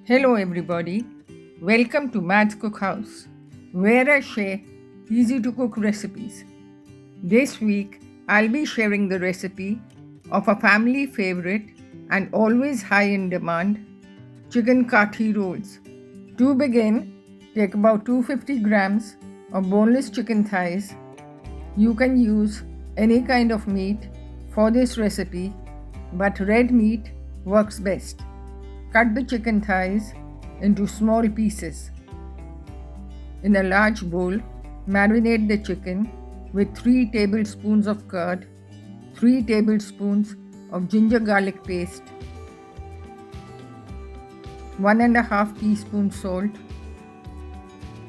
Hello, everybody. Welcome to Matt's Cookhouse, where I share easy to cook recipes. This week, I'll be sharing the recipe of a family favorite and always high in demand Chicken Kathi Rolls. To begin, take about 250 grams of boneless chicken thighs. You can use any kind of meat for this recipe, but red meat works best. Cut the chicken thighs into small pieces. In a large bowl, marinate the chicken with 3 tablespoons of curd, 3 tablespoons of ginger garlic paste, 1.5 teaspoon salt,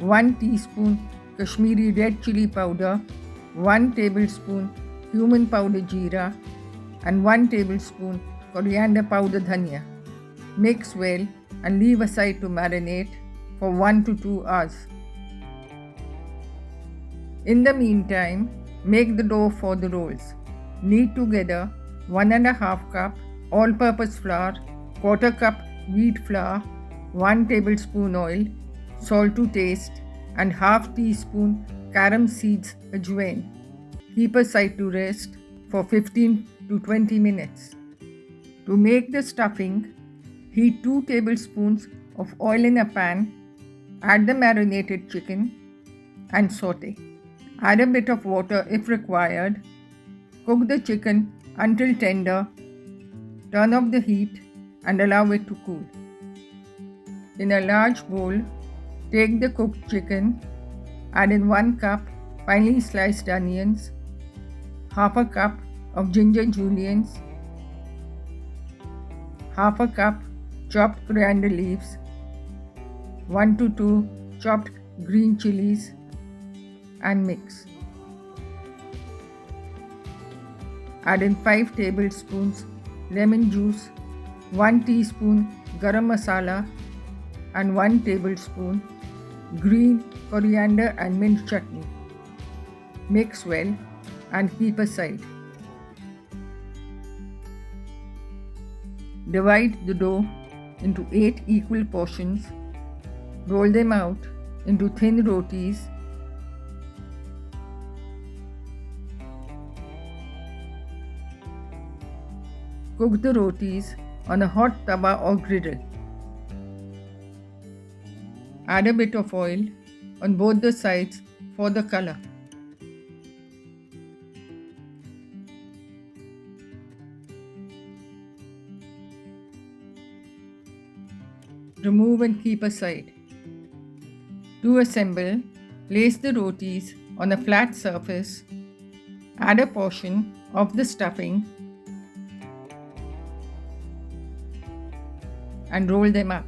1 teaspoon Kashmiri red chili powder, 1 tablespoon cumin powder jeera, and 1 tablespoon coriander powder dhania. Mix well and leave aside to marinate for 1 to 2 hours. In the meantime, make the dough for the rolls. Knead together 1.5 cup all-purpose flour, quarter cup wheat flour, 1 tablespoon oil, salt to taste, and half teaspoon carom seeds ajwain. Keep aside to rest for 15 to 20 minutes. To make the stuffing, heat 2 tablespoons of oil in a pan, add the marinated chicken and saute. Add a bit of water if required. Cook the chicken until tender. Turn off the heat and allow it to cool. In a large bowl, take the cooked chicken, add in 1 cup finely sliced onions, half a cup of ginger juliennes, half a cup chopped coriander leaves, 1 to 2 chopped green chilies, and mix. Add in 5 tablespoons lemon juice, 1 teaspoon garam masala, and 1 tablespoon green coriander and mint chutney. Mix well and keep aside. Divide the dough into 8 equal portions. Roll them out into thin rotis. Cook the rotis on a hot tawa or griddle. Add a bit of oil on both the sides for the color. Remove and keep aside. To assemble, place the rotis on a flat surface. Add a portion of the stuffing and roll them up.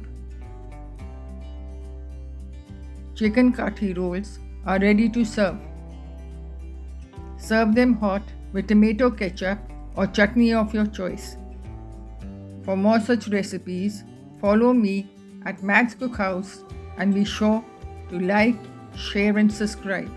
Chicken Kathi Rolls are ready to serve. Serve them hot with tomato ketchup or chutney of your choice. For more such recipes, follow me at Matt's Cookhouse and be sure to like, share and subscribe.